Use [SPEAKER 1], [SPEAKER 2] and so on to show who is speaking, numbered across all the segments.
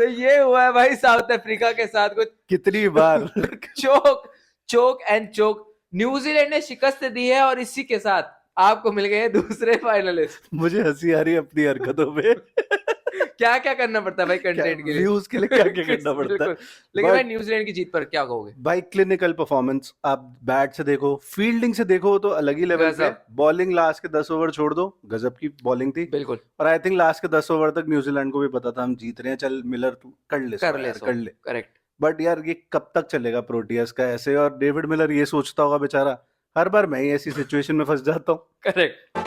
[SPEAKER 1] तो ये हुआ है भाई साउथ अफ्रीका के साथ कुछ
[SPEAKER 2] कितनी बार
[SPEAKER 1] चोक एंड चोक। न्यूजीलैंड ने शिकस्त दी है और इसी के साथ आपको मिल गए दूसरे फाइनलिस्ट।
[SPEAKER 2] मुझे हंसी आ रही है अपनी हरकतों पे।
[SPEAKER 1] क्या क्या करना पड़ता है भाई
[SPEAKER 2] क्या
[SPEAKER 1] कंटेंट के लिए,
[SPEAKER 2] व्यूज के लिए क्या क्या करना पड़ता है।
[SPEAKER 1] बिल्कुल। लेकिन भाई
[SPEAKER 2] बट
[SPEAKER 1] न्यूजीलैंड की जीत पर क्या कहोगे?
[SPEAKER 2] भाई क्लिनिकल परफॉर्मेंस, आप बैट से देखो, फील्डिंग से देखो तो अलग ही लेवल पे।
[SPEAKER 1] गजब,
[SPEAKER 2] बॉलिंग लास्ट के 10 ओवर छोड़ दो, गजब की बॉलिंग थी।
[SPEAKER 1] बिल्कुल।
[SPEAKER 2] और आई थिंक लास्ट के 10 ओवर तक न्यूजीलैंड को भी पता था हम जीत रहे हैं, चल मिलर तू कर ले
[SPEAKER 1] कर
[SPEAKER 2] 100
[SPEAKER 1] ले
[SPEAKER 2] यार,
[SPEAKER 1] 100,
[SPEAKER 2] कर ले।
[SPEAKER 1] करेक्ट।
[SPEAKER 2] बट यार ये कब तक चलेगा प्रोटियस का ऐसे? और डेविड मिलर ये सोचता होगा बेचारा, हर बार मैं ही ऐसी सिचुएशन में फंस जाता हूँ।
[SPEAKER 1] करेक्ट।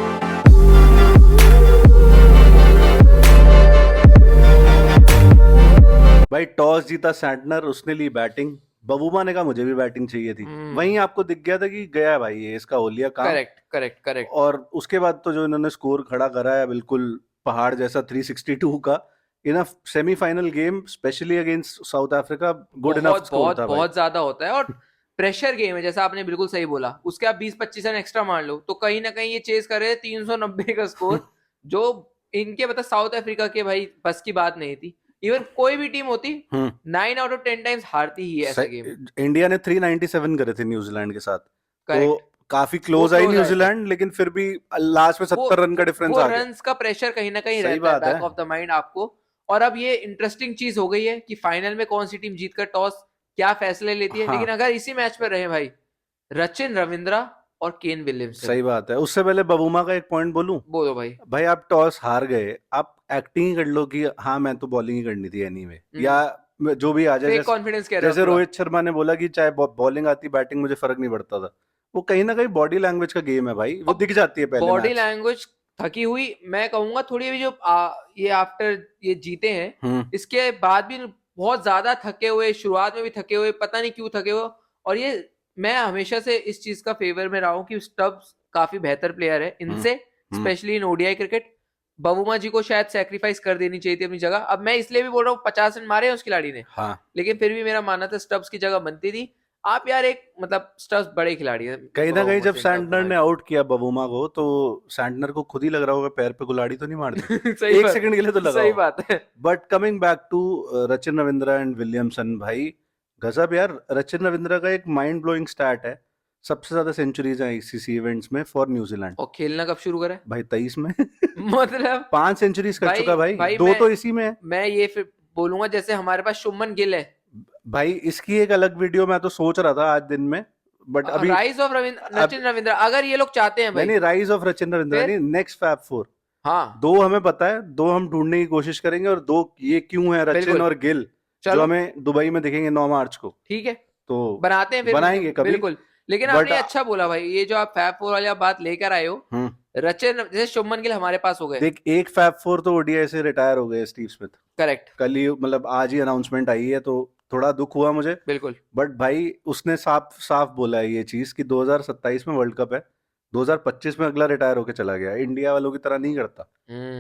[SPEAKER 2] भाई टॉस जीता सैंटनर, उसने ली बैटिंग। बबूमा ने कहा मुझे भी बैटिंग चाहिए थी। वहीं आपको दिख गया था कि गया भाई ये, इसका हो लिया काम।
[SPEAKER 1] Correct correct correct.
[SPEAKER 2] और उसके बाद तो जो इन्होंने स्कोर खड़ा करा है बिल्कुल पहाड़ जैसा 362 का in a semifinal game, specially against South Africa, good enough
[SPEAKER 1] बहुत
[SPEAKER 2] स्कोर
[SPEAKER 1] बहुत
[SPEAKER 2] था भाई।
[SPEAKER 1] बहुत ज्यादा होता है, और प्रेशर गेम है जैसा आपने बिल्कुल सही बोला। उसके आप 20-25 रन एक्स्ट्रा मार लो तो कहीं ना कहीं ये चेस कर रहे थे 390 का स्कोर, जो इनके मतलब साउथ अफ्रीका के भाई बस की बात नहीं थी। इवन कोई भी टीम होती 9 आउट ऑफ 10 टाइम्स हारती ही है ऐसा गेम।
[SPEAKER 2] इंडिया ने 397 करे थे न्यूजीलैंड के साथ, तो
[SPEAKER 1] करेक्ट।
[SPEAKER 2] काफी
[SPEAKER 1] वो
[SPEAKER 2] क्लोज आई
[SPEAKER 1] क्लोज आए थे।
[SPEAKER 2] न्यूजीलैंड, लेकिन फिर भी लास्ट में
[SPEAKER 1] वो
[SPEAKER 2] 70 रन का डिफरेंस
[SPEAKER 1] वो
[SPEAKER 2] आ गया।
[SPEAKER 1] रन्स का प्रेशर कहीं ना कहीं
[SPEAKER 2] सही
[SPEAKER 1] रहता है
[SPEAKER 2] बात है।
[SPEAKER 1] बैक ऑफ द माइंड आपको। और अब ये इंटरेस्टिंग चीज हो गई है कि फाइनल में कौन सी टीम जीतकर टॉस क्या फैसले लेती है।
[SPEAKER 2] हाँ
[SPEAKER 1] लेकिन अगर इसी मैच पर रहे भाई रचिन रविंद्रा और केन विलियमसन।
[SPEAKER 2] सही बात है। उससे पहले बबूमा का एक पॉइंट बोलूं,
[SPEAKER 1] बोलो भाई।
[SPEAKER 2] भाई आप टॉस हार गए, आप एक्टिंग ही कर लो कि हाँ मैं तो बॉलिंग ही करनी थी एनीवे, या जो भी आ जाए।
[SPEAKER 1] फेक
[SPEAKER 2] जैसे
[SPEAKER 1] कॉन्फिडेंस कह रहे हो
[SPEAKER 2] जैसे
[SPEAKER 1] थोड़ा।
[SPEAKER 2] रोहित शर्मा ने बोला कि चाहे बॉलिंग आती बैटिंग मुझे फर्क नहीं पड़ता था, वो कहीं ना कहीं बॉडी लैंग्वेज का गेम है भाई, वो
[SPEAKER 1] और
[SPEAKER 2] दिख जाती है पहले
[SPEAKER 1] बॉडी
[SPEAKER 2] मैच से।
[SPEAKER 1] लैंग्वेज थकी हुई मैं कहूंगा थोड़ी अभी जो ये आफ्टर ये जीते हैं
[SPEAKER 2] हम्म
[SPEAKER 1] इसके बाद भी बहुत ज्यादा थके हुए, शुरुआत में भी थके हुए, पता नहीं क्यों थके हुए। और ये मैं हमेशा से इस चीज का फेवर में रहा हूं कि स्टब्स काफी बेहतर प्लेयर है
[SPEAKER 2] हम्म
[SPEAKER 1] इनसे,
[SPEAKER 2] hmm
[SPEAKER 1] specially in ODI cricket. Bavuma ji को शायद सेक्रीफाइस कर देनी चाहिए थी अपनी जगह। अब मैं इसलिए भी बोल रहा हूँ 50 रन मारे हैं उस खिलाड़ी ने,
[SPEAKER 2] हाँ
[SPEAKER 1] लेकिन फिर भी मेरा मानना था स्टब्स की जगह बनती थी। आप यार एक मतलब स्टब्स बड़े खिलाड़ी हैं,
[SPEAKER 2] कहीं ना कहीं
[SPEAKER 1] बबूमा
[SPEAKER 2] जब
[SPEAKER 1] से इनका
[SPEAKER 2] सैंटनर
[SPEAKER 1] गुना
[SPEAKER 2] ने आउट किया बबूमा को, तो सैंटनर को खुद ही लग रहा होगा पैर पे कुल्हाड़ी तो नहीं मार दी,
[SPEAKER 1] सही
[SPEAKER 2] एक
[SPEAKER 1] बात,
[SPEAKER 2] सेकंड के लिए तो लगा
[SPEAKER 1] सही
[SPEAKER 2] होगा।
[SPEAKER 1] बात है।
[SPEAKER 2] But coming back to Rachin Ravindra and Williamson, भाई गजब यार। रचिन रविंद्रा का एक माइंड ब्लोइंग स्टैट है, सबसे ज्यादा सेंचुरीज हैं आईसीसी इवेंट्स में फॉर न्यूजीलैंड।
[SPEAKER 1] और खेलना कब शुरू करा है?
[SPEAKER 2] भाई 23 में
[SPEAKER 1] मतलब
[SPEAKER 2] 5 सेंचुरीज कर
[SPEAKER 1] भाई
[SPEAKER 2] चुका भाई,
[SPEAKER 1] भाई
[SPEAKER 2] 2 तो इसी में है।
[SPEAKER 1] मैं ये फिर बोलूंगा जैसे हमारे पास शुभमन गिल है।
[SPEAKER 2] भाई इसकी एक अलग वीडियो मैं तो सोच रहा था आज दिन में, बट अभी
[SPEAKER 1] राइज ऑफ रविंद्र,
[SPEAKER 2] अब
[SPEAKER 1] रचिन रविंद्र अगर ये लोग चाहते हैं
[SPEAKER 2] नहीं
[SPEAKER 1] भाई
[SPEAKER 2] नहीं, राइज ऑफ रचिन रविंद्रा
[SPEAKER 1] फिर।
[SPEAKER 2] नहीं, नेक्स्ट फैब 4।
[SPEAKER 1] हाँ
[SPEAKER 2] 2 हमें पता है, 2 हम ढूंढने की कोशिश करेंगे, और 2 ये क्यों है रचिन
[SPEAKER 1] बिल्कुल,
[SPEAKER 2] और गिल, जो
[SPEAKER 1] चलो
[SPEAKER 2] हमें दुबई में दिखेंगे 9 मार्च को।
[SPEAKER 1] ठीक है,
[SPEAKER 2] तो
[SPEAKER 1] बनाते हैं फिर
[SPEAKER 2] बनाएंगे कभी।
[SPEAKER 1] बिल्कुल। लेकिन
[SPEAKER 2] बट
[SPEAKER 1] आपने अच्छा बोला भाई, ये जो आप फैब फोर वाली आप बात लेकर आए हो,
[SPEAKER 2] हम्म
[SPEAKER 1] रचिन जैसे शुभमन गिल हमारे पास हो गए।
[SPEAKER 2] देख, एक फैब 4 तो ओडीआई से रिटायर हो गए, स्टीव स्मिथ।
[SPEAKER 1] करेक्ट,
[SPEAKER 2] कल ही मतलब आज ही अनाउंसमेंट आई है, तो थोड़ा दुख हुआ मुझे।
[SPEAKER 1] बिल्कुल।
[SPEAKER 2] बट भाई उसने साफ साफ बोला है ये चीज कि 2027 में वर्ल्ड कप है, 2025 में अगला रिटायर होके चला गया। इंडिया वालों की तरह नहीं करता,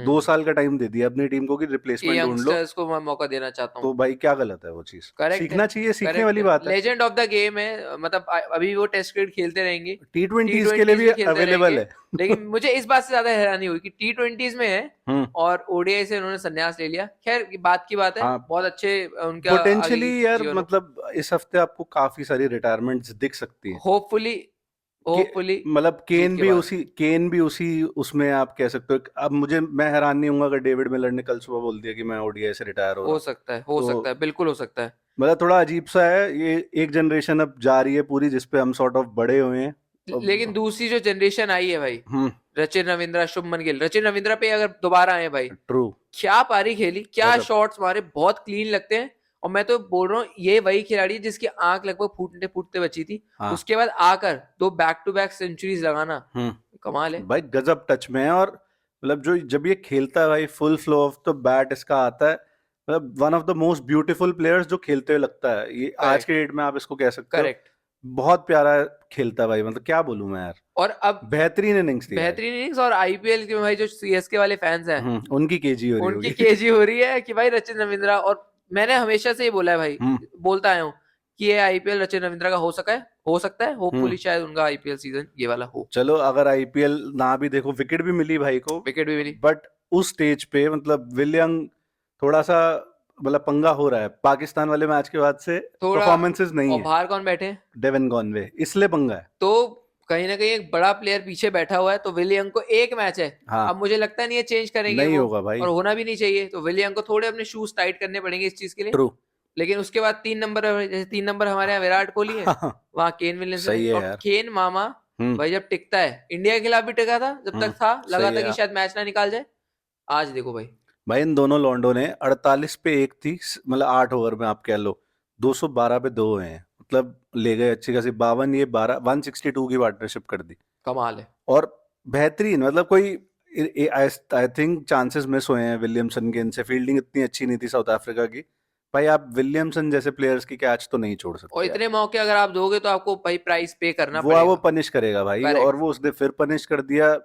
[SPEAKER 2] 2 साल का टाइम दे दिया अपनी टीम को कि
[SPEAKER 1] कि
[SPEAKER 2] रिप्लेसमेंट ढूंढ लो।
[SPEAKER 1] यंगस्टर्स को मैं मौका देना चाहता हूँ।
[SPEAKER 2] तो भाई क्या गलत है वो चीज?
[SPEAKER 1] करेक्ट है,
[SPEAKER 2] सीखना चाहिए, सीखने
[SPEAKER 1] करेक्ट
[SPEAKER 2] वाली
[SPEAKER 1] है।
[SPEAKER 2] बात है।
[SPEAKER 1] लेजेंड ऑफ द गेम है, मतलब अभी वो टेस्ट क्रिकेट खेलते रहेंगे, टी
[SPEAKER 2] T20s के लिए
[SPEAKER 1] ट्वेंटीज
[SPEAKER 2] भी
[SPEAKER 1] भी खेलते
[SPEAKER 2] अवेलेबल
[SPEAKER 1] रहेंगे।
[SPEAKER 2] है
[SPEAKER 1] लेकिन मुझे इस बात से ज्यादा हैरानी हुई कि टी ट्वेंटीज में है
[SPEAKER 2] हम्म
[SPEAKER 1] और ओडीआई से उन्होंने संन्यास ले लिया। खैर बात की बात है,
[SPEAKER 2] हाँ,
[SPEAKER 1] बहुत अच्छे उनका आगे
[SPEAKER 2] पोटेंशियली
[SPEAKER 1] की
[SPEAKER 2] यार,
[SPEAKER 1] जीवन हो।
[SPEAKER 2] मतलब इस हफ्ते आपको काफी सारी रिटायरमेंट्स दिख सकती हैं।
[SPEAKER 1] होपफुली,
[SPEAKER 2] के
[SPEAKER 1] होपफुली
[SPEAKER 2] मतलब
[SPEAKER 1] जीत के बाद
[SPEAKER 2] केन भी उसी उसमें आप कह सकते हो। अब मैं हैरान नहीं हूंगा अगर डेविड मिलर ने कल सुबह बोल दिया कि मैं ओडीआई से रिटायर हो रहा
[SPEAKER 1] हो
[SPEAKER 2] हूँ।
[SPEAKER 1] सकता है, हो सकता
[SPEAKER 2] तो
[SPEAKER 1] है, बिल्कुल हो सकता है।
[SPEAKER 2] मतलब थोड़ा अजीब सा है ये, एक जनरेशन अब जा रही है पूरी जिसपे हम सॉर्ट ऑफ बड़े हुए हैं।
[SPEAKER 1] लेकिन दूसरी जो जनरेशन आई है भाई,
[SPEAKER 2] हम्म
[SPEAKER 1] रचिन रविंद्रा, शुभमन गिल, रचिन रविंद्रा पे अगर दोबारा आए भाई,
[SPEAKER 2] ट्रू,
[SPEAKER 1] क्या पारी खेली, क्या
[SPEAKER 2] गजब।
[SPEAKER 1] शॉट्स मारे, बहुत क्लीन लगते हैं। और मैं तो बोल रहा हूँ ये वही खिलाड़ी है जिसकी आंख लगभग फूटते फूटते बची थी।
[SPEAKER 2] हाँ
[SPEAKER 1] उसके बाद आकर 2 बैक टू बैक सेंचुरीज लगाना कमाल है।
[SPEAKER 2] भाई गजब टच में है। और मतलब जो जब ये खेलता है भाई, full flow of the bat इसका आता है, मतलब one of the most beautiful players जो खेलते हुए लगता है ये आज के
[SPEAKER 1] करेक्ट,
[SPEAKER 2] डेट में, आप इसको कह सकते हो।
[SPEAKER 1] करेक्ट।
[SPEAKER 2] बहुत प्यारा खेलता है भाई, मतलब क्या बोलूं मैं यार,
[SPEAKER 1] और अब
[SPEAKER 2] बेहतरीन इनिंग्स थी आज।
[SPEAKER 1] बेहतरीन इनिंग्स। और आईपीएल के भाई जो सीएसके वाले फैंस हैं
[SPEAKER 2] उनकी केजी हो रही
[SPEAKER 1] उनकी
[SPEAKER 2] होगी
[SPEAKER 1] केजी हो रही है कि भाई रचिन रविंद्रा। और मैंने हमेशा से ये बोला है भाई,
[SPEAKER 2] हम्म
[SPEAKER 1] बोलता आया हूँ कि ये आईपीएल रचिन रविंद्रा का हो सका है, हो सकता है।
[SPEAKER 2] हम्म
[SPEAKER 1] होपफुली शायद उनका आईपीएल सीजन ये वाला हो।
[SPEAKER 2] चलो अगर आईपीएल ना भी देखो, विकेट भी मिली भाई को,
[SPEAKER 1] विकेट भी मिली।
[SPEAKER 2] बट उस स्टेज पे मतलब विलियम थोड़ा सा मतलब पंगा हो रहा है पाकिस्तान वाले मैच के बाद से,
[SPEAKER 1] थोड़ा।
[SPEAKER 2] परफॉर्मेंसेस नहीं
[SPEAKER 1] और
[SPEAKER 2] है।
[SPEAKER 1] बाहर कौन बैठे हैं?
[SPEAKER 2] डेविन कॉनवे, इसलिए पंगा है।
[SPEAKER 1] तो कहीं ना कहीं एक बड़ा प्लेयर पीछे बैठा हुआ है, तो विलियम को एक मैच है।
[SPEAKER 2] हाँ,
[SPEAKER 1] अब मुझे लगता नहीं है चेंज करेंगे
[SPEAKER 2] नहीं
[SPEAKER 1] वो,
[SPEAKER 2] होगा भाई।
[SPEAKER 1] और होना भी नहीं चाहिए। तो विलियम को थोड़े अपने शूज टाइट करने पड़ेंगे इस चीज के लिए।
[SPEAKER 2] ट्रू।
[SPEAKER 1] लेकिन उसके बाद 3 नंबर, जैसे 3 नंबर हमारे यहाँ विराट कोहली है, वहाँ केन विलियमसन
[SPEAKER 2] सही
[SPEAKER 1] है।
[SPEAKER 2] है
[SPEAKER 1] और
[SPEAKER 2] यार।
[SPEAKER 1] केन मामा
[SPEAKER 2] हम्म
[SPEAKER 1] भाई जब टिकता है, इंडिया के खिलाफ भी टिका था, जब तक था लगा
[SPEAKER 2] सही
[SPEAKER 1] था
[SPEAKER 2] है
[SPEAKER 1] कि
[SPEAKER 2] यार।
[SPEAKER 1] शायद मैच ना निकाल जाए। आज देखो भाई।
[SPEAKER 2] भाई इन दोनों लॉन्डो ने 48 पे 1 थी, मतलब 8 ओवर में आप कह लो 212 पे 2 हैं, मतलब ले गए अच्छी खासी 52, ये 12 162 की पार्टनरशिप कर दी।
[SPEAKER 1] कमाल है।
[SPEAKER 2] और बेहतरीन, मतलब कोई आई थिंक चांसेस मिस हुए हैं विलियमसन के, इनसे फील्डिंग इतनी अच्छी नहीं थी साउथ अफ्रीका की। भाई आप विलियमसन जैसे प्लेयर्स की कैच तो नहीं छोड़
[SPEAKER 1] और
[SPEAKER 2] सकते यार।
[SPEAKER 1] इतने मौके अगर आप दोगे तो आपको भाई प्राइस पे करना
[SPEAKER 2] वो
[SPEAKER 1] पड़ेगा।
[SPEAKER 2] पनिश करेगा भाई, और
[SPEAKER 1] करेक्ट।
[SPEAKER 2] वो उसने फिर पनिश कर दिया।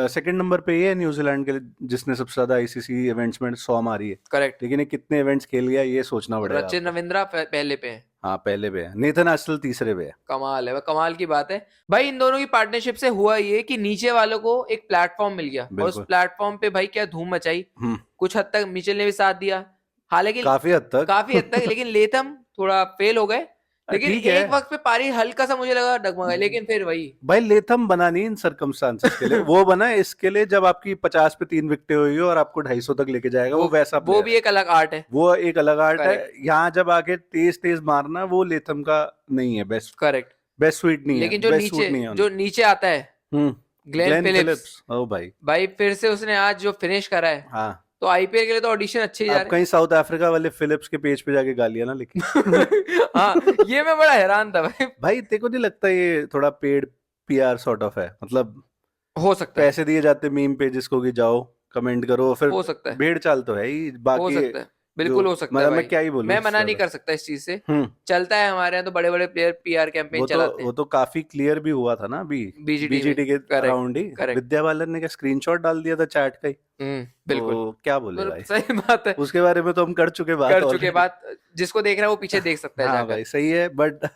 [SPEAKER 2] सेकंड नंबर पे ये है न्यूजीलैंड के लिए जिसने सबसे ज्यादा आईसीसी इवेंट्स में 100 मारी है।
[SPEAKER 1] करेक्ट।
[SPEAKER 2] लेकिन ये कितने इवेंट्स खेल गया ये सोचना
[SPEAKER 1] और
[SPEAKER 2] पड़ेगा
[SPEAKER 1] रचिन
[SPEAKER 2] आपको।
[SPEAKER 1] रविंद्रा पहले पे है।
[SPEAKER 2] हाँ पहले पे है, नेथन आस्टल तीसरे पे है।
[SPEAKER 1] कमाल है, कमाल की बात है। भाई इन दोनों की पार्टनरशिप से हुआ ये कि नीचे वालों को एक प्लेटफॉर्म मिल गया, और उस
[SPEAKER 2] बिल्कुल।
[SPEAKER 1] प्लेटफॉर्म पे भाई क्या धूम मचाई।
[SPEAKER 2] हम्म
[SPEAKER 1] कुछ हद तक मिचेल ने भी साथ दिया, हालांकि
[SPEAKER 2] काफी हद तक।
[SPEAKER 1] काफी हद तक। लेकिन लेथम थोड़ा फेल हो गए। लेकिन
[SPEAKER 2] ठीक है
[SPEAKER 1] एक वक्त पे पारी हल्का सा मुझे लगा डगमगा, लेकिन फिर वही।
[SPEAKER 2] भाई, लेथम बना नहीं इन सर्कमस्टांसेस के लिए, वो बना है इसके लिए जब आपकी 50 पे 3 विकेटें हुई हो और आपको 250 तक लेके जाएगा,
[SPEAKER 1] वो
[SPEAKER 2] वो वैसा
[SPEAKER 1] वो
[SPEAKER 2] प्लेयर
[SPEAKER 1] भी
[SPEAKER 2] है।
[SPEAKER 1] एक अलग आर्ट है।
[SPEAKER 2] वो एक अलग आर्ट है।
[SPEAKER 1] करेक्ट।
[SPEAKER 2] यहाँ जब आके तेज तेज मारना, वो लेथम का नहीं है, बेस्ट
[SPEAKER 1] करेक्ट।
[SPEAKER 2] बेस्ट स्वीट नहीं है,
[SPEAKER 1] लेकिन जो
[SPEAKER 2] बेस्ट
[SPEAKER 1] नीचे
[SPEAKER 2] सूट नहीं है
[SPEAKER 1] जो
[SPEAKER 2] उन्हें।
[SPEAKER 1] नीचे आता है, ग्लेन
[SPEAKER 2] ग्लेन
[SPEAKER 1] फिलिप्स।
[SPEAKER 2] फिलिप्स, ओ भाई।
[SPEAKER 1] भाई फिर से उसने आज जो फिनिश करा है,
[SPEAKER 2] हाँ,
[SPEAKER 1] तो आईपीएल के लिए तो ऑडिशन अच्छे ही जा
[SPEAKER 2] आप कहीं साउथ अफ्रीका वाले फिलिप्स के पेज पे जाके गालियां ना लिखी।
[SPEAKER 1] रहे। हाँ, ये मैं बड़ा हैरान था भाई।
[SPEAKER 2] भाई तेरे को नहीं लगता ये थोड़ा पेड पीआर सॉर्ट ऑफ है, मतलब
[SPEAKER 1] हो सकता है।
[SPEAKER 2] पैसे दिए जाते मीम पेजेस को कि जाओ कमेंट करो, फिर
[SPEAKER 1] हो सकता है।
[SPEAKER 2] भेड़ चाल तो है ही
[SPEAKER 1] हो
[SPEAKER 2] बाकी।
[SPEAKER 1] सकता है।
[SPEAKER 2] जो
[SPEAKER 1] बिल्कुल हो सकता है
[SPEAKER 2] मतलब मैं
[SPEAKER 1] भाई।
[SPEAKER 2] क्या ही बोलूं
[SPEAKER 1] मैं
[SPEAKER 2] इससे
[SPEAKER 1] मना नहीं
[SPEAKER 2] ज्यादा।
[SPEAKER 1] कर सकता इस चीज से।
[SPEAKER 2] हम्म
[SPEAKER 1] चलता है हमारे यहाँ, तो बड़े बड़े प्लेयर पीआर कैंपेन चलाते
[SPEAKER 2] वो
[SPEAKER 1] हैं।
[SPEAKER 2] तो काफी क्लियर भी हुआ था ना अभी
[SPEAKER 1] बीजीटी में।
[SPEAKER 2] बीजीटी के
[SPEAKER 1] करेक्ट।
[SPEAKER 2] अराउंड ही।
[SPEAKER 1] करेक्ट।
[SPEAKER 2] विद्या बालन ने क्या स्क्रीनशॉट डाल दिया था चैट का ही,
[SPEAKER 1] बिल्कुल।
[SPEAKER 2] तो क्या बोले भाई।
[SPEAKER 1] सही बात है।
[SPEAKER 2] उसके बारे में तो हम कर चुके बात
[SPEAKER 1] कर चुके
[SPEAKER 2] ऑलरेडी।
[SPEAKER 1] बात। जिसको देख रहा है वो पीछे देख सकता है
[SPEAKER 2] हाँ
[SPEAKER 1] जाकर।
[SPEAKER 2] भाई सही है, बट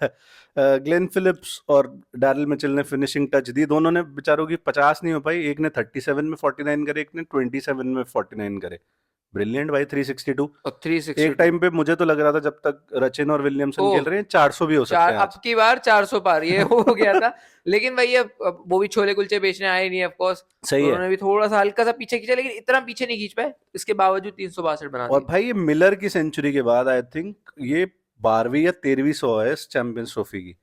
[SPEAKER 2] ग्लेन फिलिप्स और डैरिल मिचेल ने फिनिशिंग टच दी, दोनों ने बेचारों की 50 नहीं हो पाई, एक ने 37 में 49 करे, एक ने 27 में 49 करे। ब्रिलियंट भाई 362।
[SPEAKER 1] और
[SPEAKER 2] एक
[SPEAKER 1] 362।
[SPEAKER 2] टाइम पे मुझे तो लग रहा था जब तक रचिन और विलियमसन
[SPEAKER 1] ओ,
[SPEAKER 2] खेल रहे हैं 400 भी हो सकते
[SPEAKER 1] चार
[SPEAKER 2] हैं
[SPEAKER 1] अब
[SPEAKER 2] आज।
[SPEAKER 1] की बार 400 पार ये हो गया था। लेकिन भाई अब वो भी छोले कुलचे बेचने आए नहीं, ऑफ कोर्स।
[SPEAKER 2] सही है।
[SPEAKER 1] उन्होंने भी थोड़ा सा हल्का सा पीछे खींचा, लेकिन इतना पीछे नहीं खींच पाए, इसके बावजूद 362 बना
[SPEAKER 2] और
[SPEAKER 1] दिए।
[SPEAKER 2] भाई ये मिलर की सेंचुरी के बाद आई थिंक ये 12वीं या 13वीं 100 है इस चैंपियंस ट्रॉफी की,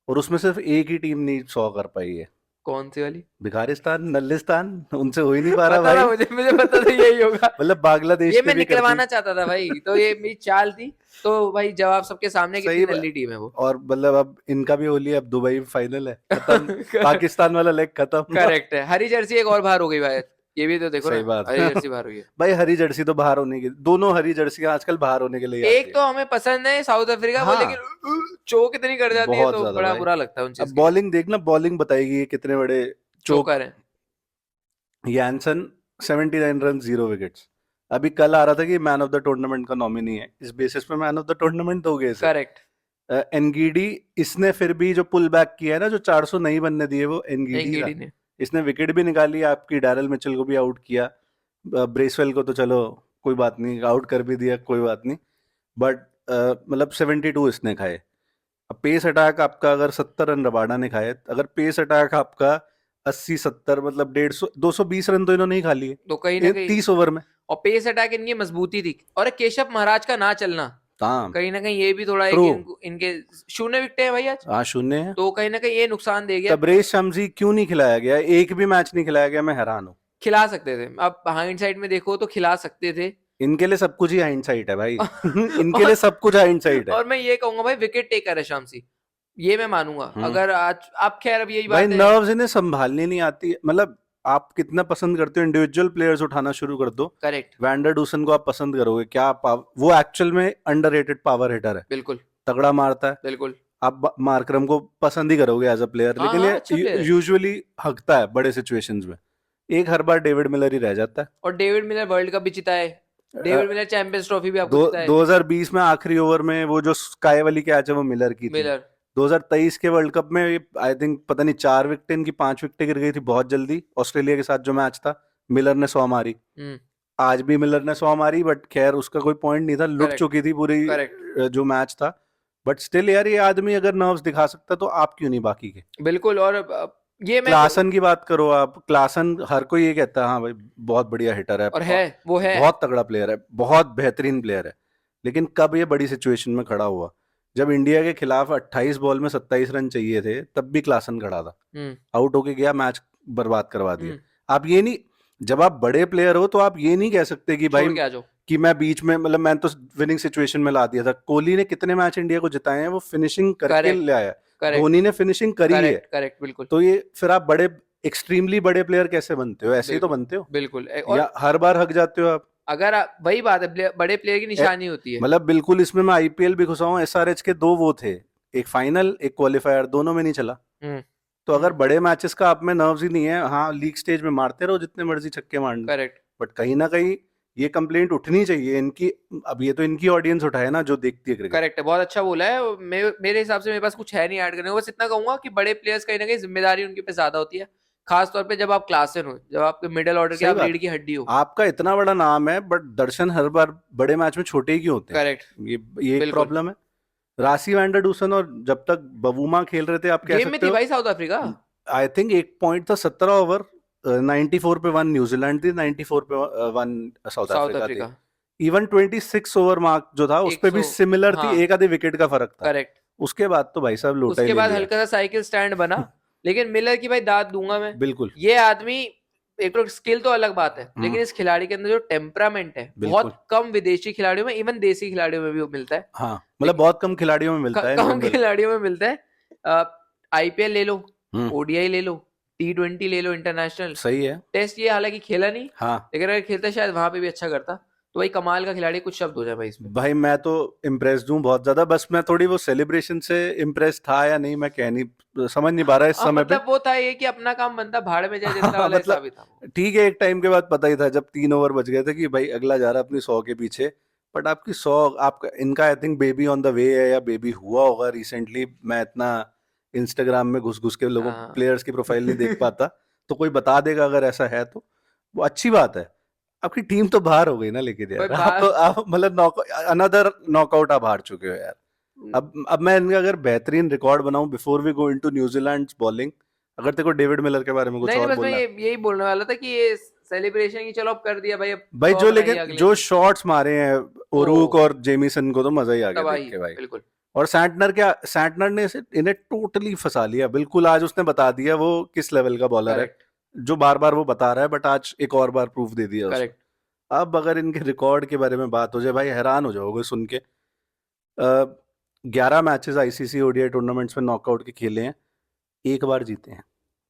[SPEAKER 2] और उसमें सिर्फ एक ही टीम नहीं 100 कर पाई है।
[SPEAKER 1] कौन सी वाली?
[SPEAKER 2] भिखारिस्तान, नल्लिस्तान, उनसे हो ही नहीं पा रहा
[SPEAKER 1] पता था
[SPEAKER 2] भाई।
[SPEAKER 1] मुझे पता था यही होगा।
[SPEAKER 2] मतलब बांग्लादेश
[SPEAKER 1] ये
[SPEAKER 2] ने
[SPEAKER 1] मैं
[SPEAKER 2] भी कर दी।
[SPEAKER 1] निकलवाना चाहता था भाई, तो ये मेरी चाल थी। तो भाई जवाब सबके सामने,
[SPEAKER 2] सही
[SPEAKER 1] कितनी
[SPEAKER 2] बा-
[SPEAKER 1] नल्ली टीम है वो।
[SPEAKER 2] और मतलब अब इनका भी होली है, अब दुबई में फाइनल है, खत्म। पाकिस्तान वाला लेग खत्म।
[SPEAKER 1] करेक्ट है। हरी जर्सी एक और बाहर हो गई भाई। ये भी तो देखो ना,
[SPEAKER 2] सही बात
[SPEAKER 1] हरी
[SPEAKER 2] है।
[SPEAKER 1] जर्सी बाहर हुई है।
[SPEAKER 2] भाई हरी जर्सी तो बाहर होने की, दोनों हरी जर्सियां आजकल बाहर होने के लिए ही आती
[SPEAKER 1] एक
[SPEAKER 2] है।
[SPEAKER 1] तो हमें पसंद है साउथ अफ्रीका वो,
[SPEAKER 2] हाँ,
[SPEAKER 1] लेकिन चोक इतनी कर जाती है
[SPEAKER 2] बहुत
[SPEAKER 1] तो
[SPEAKER 2] ज्यादा
[SPEAKER 1] बड़ा
[SPEAKER 2] भाई।
[SPEAKER 1] बुरा लगता है उन चीज
[SPEAKER 2] अब
[SPEAKER 1] के लिए।
[SPEAKER 2] बॉलिंग देखना, बॉलिंग बताएगी ये कितने बड़े चोक।
[SPEAKER 1] चोकर है।
[SPEAKER 2] Janssen 79 run 0 wickets. अभी कल आ रहा था कि मैन ऑफ द टूर्नामेंट का नॉमिनी है, इस बेसिस पे मैन ऑफ द टूर्नामेंट दोगे इसे।
[SPEAKER 1] करेक्ट।
[SPEAKER 2] एनगीडी, इसने फिर भी जो पुल बैक किया है ना, जो 400 नहीं बनने दिए, वो एनगीडी था।
[SPEAKER 1] एंगीडी ने।
[SPEAKER 2] इसने विकेट भी निकाली, आपकी डैरल मिचेल को भी आउट किया, ब्रेसवेल को तो चलो कोई बात नहीं, आउट कर भी दिया, कोई बात नहीं। बट मतलब 72 इसने खाए। अब पेस अटैक आपका अगर 70 रन रबाडा ने खाए, अगर पेस अटैक आपका 80-70, मतलब 150 220 रन तो इन्होंने ही खा लिए
[SPEAKER 1] तो कहीं ना कहीं
[SPEAKER 2] 30 ओवर में।
[SPEAKER 1] और पेस अटैक इनकी मजबूती थी, और एक केशव महाराज का ना चलना
[SPEAKER 2] हाँ
[SPEAKER 1] कहीं ना कहीं ये भी थोड़ा है
[SPEAKER 2] ट्रू।
[SPEAKER 1] कि इनके शून्य विकेट है भाई आज।
[SPEAKER 2] हाँ शून्य है।
[SPEAKER 1] तो कहीं ना कहीं ये नुकसान दे गया।
[SPEAKER 2] तबरेज शम्सी क्यों नहीं खिलाया गया, एक भी मैच नहीं खिलाया गया, मैं हैरान हूँ।
[SPEAKER 1] खिला सकते थे, अब हाइंडसाइड में देखो तो खिला सकते थे।
[SPEAKER 2] इनके लिए सब कुछ ही हाइंडसाइट है भाई। इनके
[SPEAKER 1] और,
[SPEAKER 2] लिए सब कुछ हाइंडसाइट है।
[SPEAKER 1] और मैं ये कहूंगा भाई, विकेट टेकर है शामसी, ये मैं मानूंगा। अगर आज अब खैर अब यही
[SPEAKER 2] भाई
[SPEAKER 1] बात है।
[SPEAKER 2] नर्व्स इन्हें संभालनी नहीं आती, मतलब आप कितना पसंद करते हो इंडिविजुअल प्लेयर्स उठाना शुरू कर दो।
[SPEAKER 1] करेक्ट।
[SPEAKER 2] वैंडर डूसन को आप पसंद करोगे क्या, वो एक्चुअल में अंडररेटेड पावर हिटर है,
[SPEAKER 1] बिल्कुल।
[SPEAKER 2] तगड़ा मारता है।
[SPEAKER 1] बिल्कुल।
[SPEAKER 2] आप मार्करम को पसंद ही करोगे एज अ प्लेयर,
[SPEAKER 1] हाँ
[SPEAKER 2] लेकिन
[SPEAKER 1] हाँ, अच्छा
[SPEAKER 2] ये
[SPEAKER 1] प्लेयर है।
[SPEAKER 2] यूजुअली हकता है बड़े सिचुएशंस में। एक हर बार डेविड मिलर ही रह जाता है।
[SPEAKER 1] और डेविड मिलर वर्ल्ड कप भी जीता है। डेविड मिलर चैंपियंस ट्रॉफी भी आपको जीता है।
[SPEAKER 2] 2020 में आखिरी ओवर में वो जो स्काई वाली कैच है वो मिलर की थी।
[SPEAKER 1] मिलर।
[SPEAKER 2] 2023 के वर्ल्ड कप में आई थिंक पता नहीं 4 विकेट इनकी 5 विकेटें गिर गई थी बहुत जल्दी, ऑस्ट्रेलिया के साथ जो मैच था, मिलर ने 100 मारी। आज भी मिलर ने 100 मारी, बट खैर उसका कोई पॉइंट नहीं था, लुट
[SPEAKER 1] करेक्ट
[SPEAKER 2] चुकी थी पूरी
[SPEAKER 1] करेक्ट
[SPEAKER 2] जो मैच था। बट स्टिल यार, ये आदमी अगर नर्व्स दिखा सकता तो आप क्यों नहीं बाकी के?
[SPEAKER 1] बिल्कुल। और ये मैं
[SPEAKER 2] क्लासन की बात करो आप, क्लासन हर कोई ये कहता है हाँ भाई बहुत बढ़िया हिटर है,
[SPEAKER 1] और है वो है
[SPEAKER 2] बहुत तगड़ा प्लेयर है, बहुत बेहतरीन प्लेयर है, लेकिन कब ये बड़ी सिचुएशन में खड़ा हुआ? जब इंडिया के खिलाफ 28 बॉल में 27 रन चाहिए थे, तब भी क्लासन खड़ा था,
[SPEAKER 1] हम्म
[SPEAKER 2] आउट होके गया, मैच बर्बाद करवा दिया।
[SPEAKER 1] हम्म
[SPEAKER 2] आप ये नहीं, जब आप बड़े प्लेयर हो तो आप ये नहीं कह सकते कि भाई
[SPEAKER 1] छोड़ के आ जाओ।
[SPEAKER 2] कि मैं बीच में, मतलब मैं तो विनिंग सिचुएशन में ला दिया था। कोहली ने कितने मैच इंडिया को जिताए हैं, वो फिनिशिंग करके
[SPEAKER 1] करेक्ट
[SPEAKER 2] ले आया।
[SPEAKER 1] करेक्ट
[SPEAKER 2] धोनी ने फिनिशिंग करी है।
[SPEAKER 1] करेक्ट करेक्ट बिल्कुल
[SPEAKER 2] तो ये फिर आप बड़े, एक्सट्रीमली बड़े प्लेयर कैसे बनते हो? ऐसे ही तो
[SPEAKER 1] बिल्कुल
[SPEAKER 2] बनते हो,
[SPEAKER 1] बिल्कुल
[SPEAKER 2] या
[SPEAKER 1] और
[SPEAKER 2] हर बार हक जाते हो आप?
[SPEAKER 1] वही बात है, बड़े प्लेयर की
[SPEAKER 2] ए-
[SPEAKER 1] निशानी होती है।
[SPEAKER 2] मतलब बिल्कुल इसमें मैं आईपीएल भी घुसा हूँ, एसआरएच के दो वो थे, एक फाइनल एक क्वालिफायर, दोनों में नहीं चला।
[SPEAKER 1] हम्म
[SPEAKER 2] तो अगर बड़े मैचेस का आप में नर्व्स ही नहीं है, हाँ लीग स्टेज में मारते रहो जितने मर्जी छक्के मारने,
[SPEAKER 1] करेक्ट
[SPEAKER 2] बट कहीं ना कहीं ये कंप्लेंट उठनी चाहिए इनकी। अब ये तो इनकी ऑडियंस उठाए ना, जो देखती है क्रिकेट।
[SPEAKER 1] करेक्ट है, बहुत अच्छा बोला है। मेरे हिसाब से मेरे पास कुछ है नहीं ऐड करने को, बस इतना कहूंगा कि बड़े प्लेयर्स कहीं ना कहीं जिम्मेदारी उनके पे ज्यादा होती है, खास तौर पे जब आप क्लासन हो, जब आपके मिडिल ऑर्डर के
[SPEAKER 2] सही
[SPEAKER 1] आप
[SPEAKER 2] बात
[SPEAKER 1] रीढ़
[SPEAKER 2] है,
[SPEAKER 1] की हड्डी हो।
[SPEAKER 2] आपका इतना बड़ा नाम है, बट दर्शन हर बार बड़े मैच में छोटे ही क्यों होते हैं?
[SPEAKER 1] करेक्ट
[SPEAKER 2] ये एक
[SPEAKER 1] बिल्कुल।
[SPEAKER 2] प्रॉब्लम है। रासी वैंडरडूसन और जब तक बवूमा खेल रहे थे, आप कह
[SPEAKER 1] गेम में
[SPEAKER 2] सकते
[SPEAKER 1] थी
[SPEAKER 2] हो।
[SPEAKER 1] भाई साउथ अफ्रीका।
[SPEAKER 2] आई थिंक एक पॉइंट था, 17 ओवर, 94 पे वन न्यूजीलैंड थी, 94 पे वन साउथ
[SPEAKER 1] साउथ
[SPEAKER 2] अफ्रीका थी।
[SPEAKER 1] अफ्रीका
[SPEAKER 2] इवन 26 ओवर मार्क जो था उस पे भी
[SPEAKER 1] 100।
[SPEAKER 2] सिमिलर थी,
[SPEAKER 1] हाँ
[SPEAKER 2] एक आधे विकेट का फर्क था।
[SPEAKER 1] करेक्ट।
[SPEAKER 2] उसके बाद तो भाई साहब लोटा ही
[SPEAKER 1] उसके
[SPEAKER 2] ले
[SPEAKER 1] बाद
[SPEAKER 2] लिया।
[SPEAKER 1] हल्का सा साइकिल स्टैंड बना, लेकिन मिलर की भाई दाद दूंगा मैं।
[SPEAKER 2] बिल्कुल।
[SPEAKER 1] ये आदमी, एक तो स्किल तो अलग बात है, लेकिन इस खिलाड़ी के अंदर जो टेम्परामेंट है
[SPEAKER 2] बिल्कुल।
[SPEAKER 1] बहुत कम विदेशी खिलाड़ियों में, इवन देसी खिलाड़ियों में भी वो मिलता है।
[SPEAKER 2] हाँ, मतलब
[SPEAKER 1] लेकिन
[SPEAKER 2] बहुत कम खिलाड़ियों में मिलता है इन
[SPEAKER 1] कम
[SPEAKER 2] जनरल।
[SPEAKER 1] खिलाड़ियों में मिलता है। आईपीएल ले लो,
[SPEAKER 2] हम्म।
[SPEAKER 1] ओडीआई ले लो, T20 ले लो, इंटरनेशनल,
[SPEAKER 2] सही है।
[SPEAKER 1] टेस्ट ये हालांकि खेला नहीं,
[SPEAKER 2] हाँ
[SPEAKER 1] लेकिन अगर खेलता शायद वहां पे भी अच्छा करता। तो भाई कमाल का खिलाड़ी, कुछ शब्द हो जाए भाई इस पे।
[SPEAKER 2] भाई, मैं तो इम्प्रेस्ड हूँ बहुत ज्यादा, बस मैं थोड़ी वो सेलिब्रेशन से इम्प्रेस था या नहीं, मैं कह नहीं समझ नहीं पा रहा इस समय पे।
[SPEAKER 1] मतलब वो था ये कि अपना काम बनता भाड़ में जाए जितना वाला हिसाब
[SPEAKER 2] मतलब
[SPEAKER 1] ही था वो।
[SPEAKER 2] ठीक है, एक टाइम के बाद पता ही था, जब 3 ओवर बच गए थे, कि भाई अगला जा रहा है अपनी 100 के पीछे। बट आपकी 100, आपका इनका I think baby on the way है, या बेबी हुआ होगा रिसेंटली। मैं इतना इंस्टाग्राम में घुस घुस के लोगों
[SPEAKER 1] हाँ
[SPEAKER 2] प्लेयर्स की प्रोफाइल नहीं देख पाता, तो कोई बता देगा अगर ऐसा है तो वो अच्छी बात है। आपकी टीम तो बाहर हो गई ना, लेकिन
[SPEAKER 1] भाई
[SPEAKER 2] यार
[SPEAKER 1] बाहर।
[SPEAKER 2] आप मतलब अनदर नॉकआउट आप हार चुके हो यार। अब मैं इनका अगर बेहतरीन रिकॉर्ड बनाऊं before we go into New Zealand bowling, अगर तेरे को डेविड मिलर के बारे में कुछ
[SPEAKER 1] नहीं नहीं,
[SPEAKER 2] और
[SPEAKER 1] बस मैं
[SPEAKER 2] बोलना है।
[SPEAKER 1] यही बोलने वाला था कि ये सेलिब्रेशन की चलो अब कर दिया भाई, अब
[SPEAKER 2] भाई
[SPEAKER 1] 100
[SPEAKER 2] जो,
[SPEAKER 1] बनाइए
[SPEAKER 2] लेकिन
[SPEAKER 1] अगले
[SPEAKER 2] जो
[SPEAKER 1] की।
[SPEAKER 2] शॉट्स मारे हैं
[SPEAKER 1] ओ
[SPEAKER 2] ओरूक और जेमिसन को, तो मजा ही आ गया देख
[SPEAKER 1] तबाही
[SPEAKER 2] के भाई।
[SPEAKER 1] बिल्कुल।
[SPEAKER 2] और सैंटनर ने इन्हें टोटली फंसा लिया बिल्कुल। आज उसने बता दिया वो किस लेवल का बॉलर है,
[SPEAKER 1] करेक्ट
[SPEAKER 2] जो बार बार वो बता रहा है, बट आज एक और बार प्रूफ दे दिया उसने।
[SPEAKER 1] करेक्ट।
[SPEAKER 2] अब अगर इनके रिकॉर्ड के बारे में बात हो जाए, भाई हैरान हो जाओगे सुन के। 11 मैचेस आईसीसी ओडीआई टूर्नामेंट्स में नॉकआउट के खेले हैं, एक बार जीते हैं,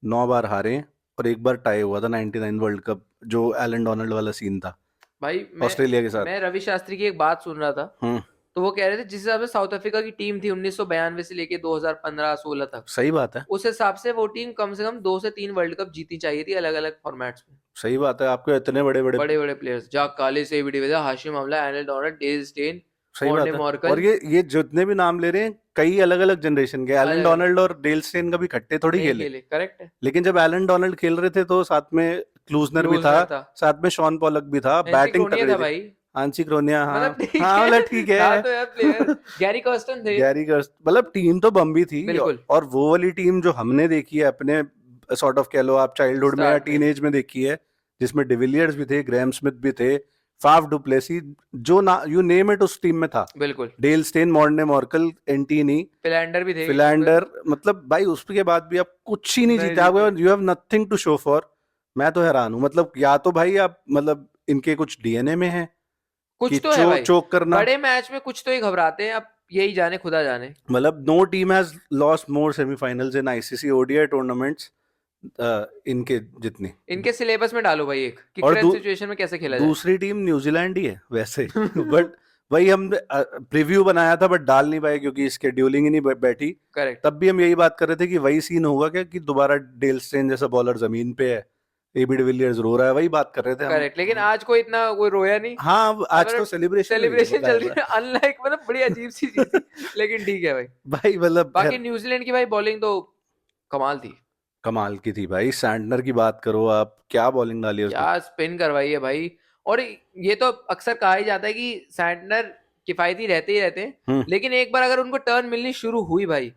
[SPEAKER 2] 9 बार हारे हैं, और एक बार टाई हुआ था 99 वर्ल्ड कप, जो एलन डोनाल्ड वाला सीन था
[SPEAKER 1] भाई मैं
[SPEAKER 2] ऑस्ट्रेलिया के साथ।
[SPEAKER 1] मैं रवि शास्त्री की एक बात सुन रहा था,
[SPEAKER 2] हम्म।
[SPEAKER 1] तो वो कह रहे थे जिस हिसाब से साउथ अफ्रीका की टीम थी 1992 से लेके 2015-16 तक,
[SPEAKER 2] सही बात है।
[SPEAKER 1] उस हिसाब से वो टीम कम से कम 2 से 3 वर्ल्ड कप जीतनी चाहिए थी अलग अलग फॉर्मेट्स में।
[SPEAKER 2] सही बात है, आपके इतने बड़े बड़े।
[SPEAKER 1] बड़े बड़े प्लेयर्स, जाक कालिस, एबी डिविलियर्स, हाशिम अमला, एलन डोनाल्ड, डेल स्टेन,
[SPEAKER 2] सही
[SPEAKER 1] मॉर्ने
[SPEAKER 2] बात है। और
[SPEAKER 1] मॉर्कल,
[SPEAKER 2] ये जितने भी नाम ले रहे हैं, कई अलग अलग जनरेशन के। एलन
[SPEAKER 1] अलग अलग
[SPEAKER 2] डोनाल्ड और डेल स्टेन कभी इकट्ठे थोड़ी
[SPEAKER 1] नहीं
[SPEAKER 2] खेले।
[SPEAKER 1] खेले। करेक्ट है।
[SPEAKER 2] लेकिन जब एलन डोनाल्ड खेल रहे थे तो साथ में क्लूजनर भी था,
[SPEAKER 1] क्लूजनर था,
[SPEAKER 2] साथ में शॉन पॉलक भी था, बैटिंग
[SPEAKER 1] एंसिक्रोनिया
[SPEAKER 2] तगड़ी
[SPEAKER 1] था
[SPEAKER 2] थी।
[SPEAKER 1] भाई।
[SPEAKER 2] आंसी क्रोनिया, हाँ।
[SPEAKER 1] मतलब ठीक
[SPEAKER 2] हाँ
[SPEAKER 1] है,
[SPEAKER 2] मतलब ठीक
[SPEAKER 1] था
[SPEAKER 2] है।
[SPEAKER 1] तो यार प्लेयर। गैरी कर्स्टन थे।
[SPEAKER 2] गैरी गर्स, मतलब टीम तो बम्बी थी।
[SPEAKER 1] बिल्कुल
[SPEAKER 2] और वो वाली टीम जो हमने देखी है अपने सॉर्ट ऑफ कह लो आप चाइल्डहुड में या
[SPEAKER 1] स्टार्ट में।
[SPEAKER 2] टीनेज में देखी है, जिसमें डिविलियर्स भी थे, ग्रैम स्मिथ भी थे, फाफ डुप्लेसी, जो ना यू नेम इट उस टीम में था।
[SPEAKER 1] बिल्कुल।
[SPEAKER 2] Dale Steyn, Morne Morkel, antennae,
[SPEAKER 1] Philander भी थे एक ओवर।
[SPEAKER 2] फिलैंडर, मतलब भाई उसके बाद भी आप कुछ ही नहीं
[SPEAKER 1] नहीं
[SPEAKER 2] जीते, आप
[SPEAKER 1] जीते।
[SPEAKER 2] You have nothing to show for. मैं तो हैरान हूं, मतलब या तो भाई आप, मतलब इनके कुछ डीएनए में है कि
[SPEAKER 1] कुछ तो है भाई,
[SPEAKER 2] चोक करना।
[SPEAKER 1] बड़े मैच में कुछ तो ही घबराते हैं, अब यही जाने खुदा जाने।
[SPEAKER 2] मतलब no team has lost more semifinals in ICC ODI tournaments इनके जितनी।
[SPEAKER 1] इनके सिलेबस में डालो भाई एक कि
[SPEAKER 2] और
[SPEAKER 1] करंट सिचुएशन में कैसे खेला जाए।
[SPEAKER 2] दूसरी टीम न्यूजीलैंड ही है वैसे। बट वही हम प्रीव्यू बनाया था, बट डाल नहीं पाए क्योंकि स्केड्यूलिंग ही नहीं बैठी।
[SPEAKER 1] करेक्ट
[SPEAKER 2] तब भी हम यही बात कर रहे थे कि वही सीन होगा क्या, कि दोबारा डेल स्टेन जैसा बॉलर जमीन पे है, एबी डिविलियर्स रो रहा है, वही बात कर रहे थे हम।
[SPEAKER 1] करेक्ट। लेकिन आज कोई इतना कोई रोया नहीं।
[SPEAKER 2] हाँ, अब आज
[SPEAKER 1] अगर
[SPEAKER 2] तो सेलिब्रेशन हुई है,
[SPEAKER 1] सेलिब्रेशन चल रही
[SPEAKER 2] बताया
[SPEAKER 1] है अनलाइक, मतलब बड़ी अजीब सी चीज थी, लेकिन ठीक है भाई।
[SPEAKER 2] भाई, मतलब
[SPEAKER 1] बाकी न्यूजीलैंड की भाई बॉलिंग तो कमाल थी।
[SPEAKER 2] कमाल की थी भाई। सैंटनर की बात करो आप, क्या बॉलिंग डाली है उसने।
[SPEAKER 1] क्या स्पिन करवाई है भाई। और ये तो अक्सर कहा ही जाता है कि सैंटनर किफायती रहते ही रहते हैं, लेकिन एक बार अगर उनको टर्न मिलनी शुरू हुई भाई,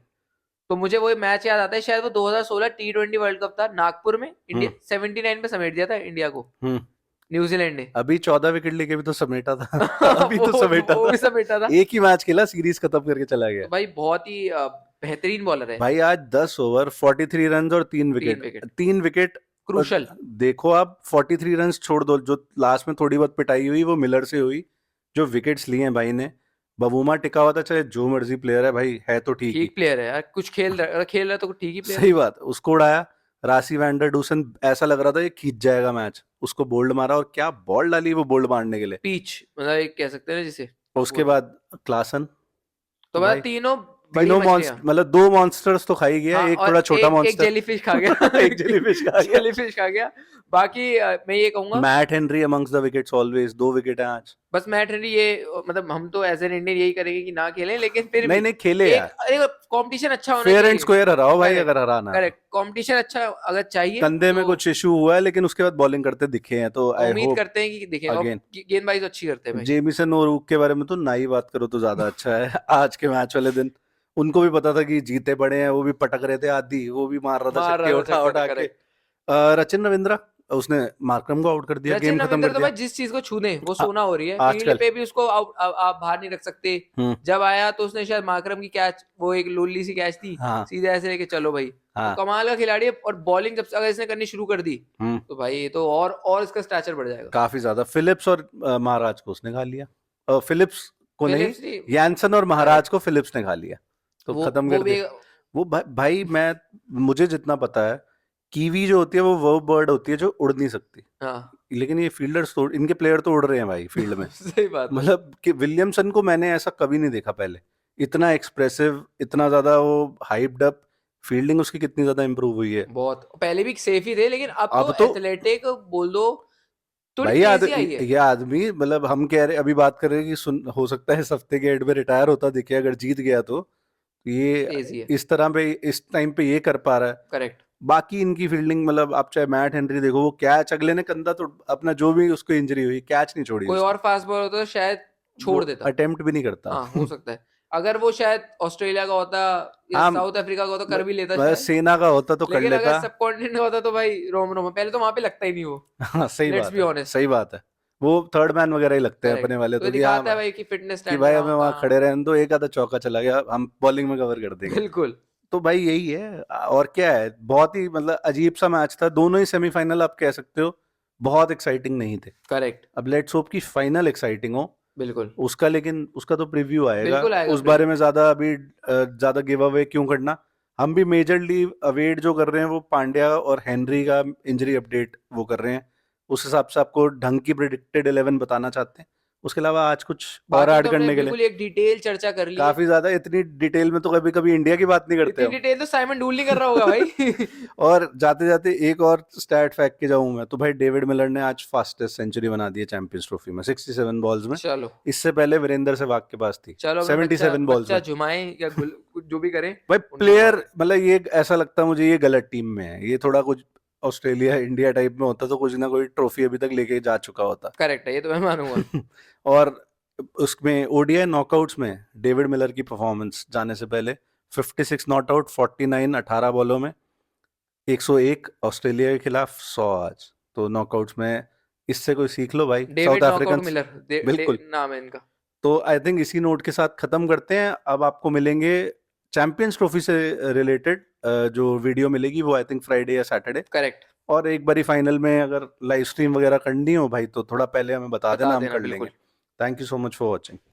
[SPEAKER 1] तो मुझे वो मैच याद आता है, शायद वो 2016 T20 वर्ल्ड कप था नागपुर में, इंडिया 79 पे समेट दिया था इंडिया को न्यूजीलैंड ने।
[SPEAKER 2] अभी 14 विकेट लेके भी तो समेटा था अभी तो समेटा
[SPEAKER 1] वो भी
[SPEAKER 2] था,
[SPEAKER 1] समेटा था।
[SPEAKER 2] एक ही मैच खेला, सीरीज खत्म करके चला गया।
[SPEAKER 1] तो भाई बहुत ही बेहतरीन बॉलर है
[SPEAKER 2] भाई आज 10 ओवर 43 रन और 3
[SPEAKER 1] तीन
[SPEAKER 2] विकेट,
[SPEAKER 1] विकेट
[SPEAKER 2] 3 विकेट
[SPEAKER 1] क्रूशल।
[SPEAKER 2] देखो आप 43 रन छोड़ दो, जो लास्ट में थोड़ी बहुत पिटाई हुई वो मिलर से हुई, जो विकेट्स लिए हैं भाई ने, बबूमा टिका हुआ था, चाहे जो मर्जी प्लेयर है भाई, है तो ठीक ही।
[SPEAKER 1] ठीक प्लेयर है यार, कुछ खेल रहा है तो ठीक ही प्लेयर
[SPEAKER 2] सही बात, उसको उड़ाया। रासी वैंडर डूसन, ऐसा लग रहा था ये खींच जाएगा मैच, उसको बोल्ड मारा, और क्या बॉल डाली वो बोल्ड मारने के लिए।
[SPEAKER 1] पीच मतलब एक कह सकते हैं ना जिसे।
[SPEAKER 2] उसके बाद क्लासन,
[SPEAKER 1] तो
[SPEAKER 2] भाई
[SPEAKER 1] मतलब तीनों बड़ी
[SPEAKER 2] तीनों
[SPEAKER 1] मछलियां।
[SPEAKER 2] मॉन्स्टर, मतलब 2 मॉन्स्टर्स तो खा ही गया,
[SPEAKER 1] हाँ,
[SPEAKER 2] एक
[SPEAKER 1] और
[SPEAKER 2] थोड़ा छोटा
[SPEAKER 1] एक
[SPEAKER 2] मॉन्स्टर
[SPEAKER 1] जेलीफिश खा गया
[SPEAKER 2] एक जेलीफिश खा गया।
[SPEAKER 1] जेलीफिश खा गया। बाकी मैं ये कहूंगा,
[SPEAKER 2] Matt Henry amongst the wickets always, 2 wicket हैं आज।
[SPEAKER 1] बस मैट हेनरी ये मतलब हम तो एज एन इंडियन यही करेंगे कि ना खेलें, लेकिन फिर
[SPEAKER 2] नहीं
[SPEAKER 1] भी
[SPEAKER 2] नहीं खेले
[SPEAKER 1] एक
[SPEAKER 2] यार,
[SPEAKER 1] एक कंपटीशन अच्छा होना
[SPEAKER 2] फेयर एंड
[SPEAKER 1] चाहिए।
[SPEAKER 2] स्क्वायर हराओ भाई,
[SPEAKER 1] करेक्ट
[SPEAKER 2] अगर हराना है तो।
[SPEAKER 1] करेक्ट, कंपटीशन अच्छा अगर चाहिए
[SPEAKER 2] कंधे में
[SPEAKER 1] तो
[SPEAKER 2] कुछ इशू हुआ है, लेकिन उसके बाद बॉलिंग करते दिखे हैं, तो आई
[SPEAKER 1] उम्मीद
[SPEAKER 2] होप
[SPEAKER 1] करते हैं कि देखें, और
[SPEAKER 2] अगेन।
[SPEAKER 1] गेंदबाजी तो अच्छी करते हैं भाई।
[SPEAKER 2] जेमिसन और ऊक के बारे में तो ना ही बात करो तो ज्यादा अच्छा है आज के मैच वाले दिन उनको भी पता था कि जीते पड़े हैं, वो भी पटक रहे थे आधी, वो भी मार रहा था
[SPEAKER 1] मार
[SPEAKER 2] छक्के
[SPEAKER 1] रहा था
[SPEAKER 2] उठा
[SPEAKER 1] चक्कर,
[SPEAKER 2] उठा के।
[SPEAKER 1] करेक्ट।
[SPEAKER 2] रचिन रविंद्रा, उसने मार्करम को आउट कर दिया,
[SPEAKER 1] रचिन
[SPEAKER 2] गेम खत्म
[SPEAKER 1] रविंद्र
[SPEAKER 2] कर
[SPEAKER 1] तो
[SPEAKER 2] दिया।
[SPEAKER 1] भाई जिस चीज को छू दे वो
[SPEAKER 2] आ-
[SPEAKER 1] सोना हो रही है, फील्ड
[SPEAKER 2] आजकल
[SPEAKER 1] पे भी उसको आप बाहर नहीं रख सकते।
[SPEAKER 2] हम्म
[SPEAKER 1] जब आया तो उसने शायद माकरम की कैच, वो एक लोली सी कैच थी,
[SPEAKER 2] हाँ
[SPEAKER 1] सीधे ऐसे लेके चलो भाई। तो
[SPEAKER 2] हाँ
[SPEAKER 1] कमाल का खिलाड़ी है, और बॉलिंग जब से अगर इसने करनी शुरू कर दी
[SPEAKER 2] हम्म
[SPEAKER 1] तो भाई ये तो और इसका स्टैचर बढ़ जाएगा।
[SPEAKER 2] काफी ज्यादा। फिलिप्स और महाराज को उसने खा लिया, फिलिप्स को नहीं,
[SPEAKER 1] फिलिप्स नहीं,
[SPEAKER 2] यानसन और महाराज
[SPEAKER 1] करेक्ट।
[SPEAKER 2] को फिलिप्स ने खा लिया, तो खत्म
[SPEAKER 1] वो
[SPEAKER 2] कर
[SPEAKER 1] भी
[SPEAKER 2] दिया। वो भाई मैं, मुझे जितना पता है, कीवी जो होती है वो बर्ड होती है जो उड़ नहीं सकती,
[SPEAKER 1] हाँ
[SPEAKER 2] लेकिन ये फील्डर्स तो, इनके प्लेयर तो उड़ रहे हैं भाई फील्ड में।
[SPEAKER 1] सही बात है।
[SPEAKER 2] मतलब कि विलियमसन को मैंने ऐसा कभी नहीं देखा पहले, इतना एक्सप्रेसिव, इतना ज्यादा वो हाइप्ड अप, फील्डिंग उसकी कितनी ज्यादा इंप्रूव हुई है।
[SPEAKER 1] बहुत पहले भी सेफ ही थे, लेकिन अब तो
[SPEAKER 2] अब तो
[SPEAKER 1] एथलेटिक बोल दो, थोड़ी
[SPEAKER 2] भाई
[SPEAKER 1] तेजी आई है।
[SPEAKER 2] ये आदमी, मतलब हम कह रहे, अभी बात कर रहे हैं कि हो सकता है इस हफ्ते के एंड में रिटायर होता दिखे अगर जीत गया तो, ये
[SPEAKER 1] तेजी है,
[SPEAKER 2] इस तरह पे इस टाइम पे ये कर पा रहा है।
[SPEAKER 1] करेक्ट।
[SPEAKER 2] बाकी इनकी फील्डिंग, मतलब आप चाहे मैट हेनरी देखो, वो कैच अगले ने कंधा तो अपना, जो भी उसको इंजरी हुई, कैच नहीं छोड़ी
[SPEAKER 1] कोई
[SPEAKER 2] उसने,
[SPEAKER 1] और फास्ट बॉलर होता तो शायद
[SPEAKER 2] वो
[SPEAKER 1] छोड़ देता।
[SPEAKER 2] अटेम्प्ट भी नहीं करता।
[SPEAKER 1] हाँ हो सकता है, अगर वो शायद ऑस्ट्रेलिया का होता या
[SPEAKER 2] हाँ
[SPEAKER 1] साउथ अफ्रीका का होता कर भी लेता शायद।
[SPEAKER 2] सेना का होता तो कर
[SPEAKER 1] लेकिन अगर
[SPEAKER 2] लेता।
[SPEAKER 1] सब कॉन्टिनेंट का होता तो भाई रोम रोम, पहले तो वहां पे लगता ही नहीं वो।
[SPEAKER 2] हाँ सही
[SPEAKER 1] लेट्स
[SPEAKER 2] बात
[SPEAKER 1] बी
[SPEAKER 2] है,
[SPEAKER 1] ऑनेस्ट।
[SPEAKER 2] सही बात है। वो थर्ड मैन वगैरह ही लगते हैं
[SPEAKER 1] करेक्ट,
[SPEAKER 2] अपने वाले
[SPEAKER 1] तो ये
[SPEAKER 2] तो, कि हाँ
[SPEAKER 1] दिखाता है भाई कि फिटनेस
[SPEAKER 2] कि
[SPEAKER 1] स्टैंडर्ड
[SPEAKER 2] भाई हमें
[SPEAKER 1] हाँ
[SPEAKER 2] वहां
[SPEAKER 1] कहाँ।
[SPEAKER 2] खड़े रहने दो, एक आधा चौका चला गया, हम बॉलिंग में कवर कर देंगे।
[SPEAKER 1] बिल्कुल।
[SPEAKER 2] तो भाई यही है, और क्या है, बहुत ही मतलब अजीब सा मैच था, दोनों ही सेमीफाइनल आप कह सकते हो बहुत एक्साइटिंग नहीं थे।
[SPEAKER 1] करेक्ट।
[SPEAKER 2] अब लेट्स होप कि फाइनल एक्साइटिंग हो
[SPEAKER 1] बिल्कुल
[SPEAKER 2] उसका, लेकिन उसका तो प्रीव्यू आएगा,
[SPEAKER 1] बिल्कुल आएगा
[SPEAKER 2] उस बारे
[SPEAKER 1] प्रीव्यू।
[SPEAKER 2] में ज्यादा अभी ज्यादा गिव अवे क्यों करना। हम भी मेजरली अवेट जो कर रहे हैं वो पांड्या और हेनरी का इंजरी अपडेट वो कर रहे हैं, उस हिसाब से आपको ढंग की प्रिडिक्टेड 11 बताना चाहते हैं। उसके अलावा आज कुछ और
[SPEAKER 1] बाकी
[SPEAKER 2] ऐड
[SPEAKER 1] तो हमने
[SPEAKER 2] करने के लिए
[SPEAKER 1] बिल्कुल एक डिटेल चर्चा कर ली है।
[SPEAKER 2] काफी ज्यादा, इतनी डिटेल में तो कभी कभी इंडिया की बात नहीं करते
[SPEAKER 1] इतनी
[SPEAKER 2] हम।
[SPEAKER 1] डिटेल तो साइमन डूल नहीं कर रहा होगा भाई
[SPEAKER 2] और जाते जाते एक और स्टैट फैक्ट के जाऊं मैं तो, भाई डेविड मिलर ने आज फास्टेस्ट सेंचुरी बना दी है चैंपियंस ट्रॉफी में 67 बॉल्स में।
[SPEAKER 1] चलो
[SPEAKER 2] इससे पहले वीरेंद्र सहवाग के पास थी
[SPEAKER 1] चलो, अपना बच्चा
[SPEAKER 2] 77 बॉल्स
[SPEAKER 1] बच्चा
[SPEAKER 2] में।
[SPEAKER 1] झुमाएं या जो भी करें,
[SPEAKER 2] भाई
[SPEAKER 1] उनको
[SPEAKER 2] प्लेयर,
[SPEAKER 1] मारे।
[SPEAKER 2] मतलब ये ऐसा लगता है मुझे ये गलत टीम में है, ये थोड़ा कुछ ऑस्ट्रेलिया इंडिया टाइप में होता तो कुछ ना कोई ट्रॉफी अभी तक लेके जा चुका होता।
[SPEAKER 1] करेक्ट है, ये तो मैं मानूंगा।
[SPEAKER 2] और उसमें ओडीआई नॉकआउट्स में डेविड मिलर की परफॉर्मेंस जाने से पहले, 56 नॉट आउट, 49 18 बॉलों में, 101 ऑस्ट्रेलिया के खिलाफ, 100 आज। तो नॉकआउट्स में इससे कोई सीख लो भाई south
[SPEAKER 1] David knockout
[SPEAKER 2] African.
[SPEAKER 1] Miller,
[SPEAKER 2] बिल्कुल।
[SPEAKER 1] नाम है इनका।
[SPEAKER 2] तो आई थिंक इसी नोट के साथ खत्म करते हैं। अब आपको मिलेंगे चैंपियंस ट्रॉफी से रिलेटेड जो वीडियो मिलेगी वो आई थिंक फ्राइडे या सैटरडे।
[SPEAKER 1] करेक्ट,
[SPEAKER 2] और एक बारी फाइनल में अगर लाइव स्ट्रीम वगैरह करनी हो भाई तो थोड़ा पहले हमें बता
[SPEAKER 1] बता
[SPEAKER 2] देना, हम
[SPEAKER 1] देना
[SPEAKER 2] कर लेंगे।
[SPEAKER 1] बिल्कुल।
[SPEAKER 2] Thank you so much for watching.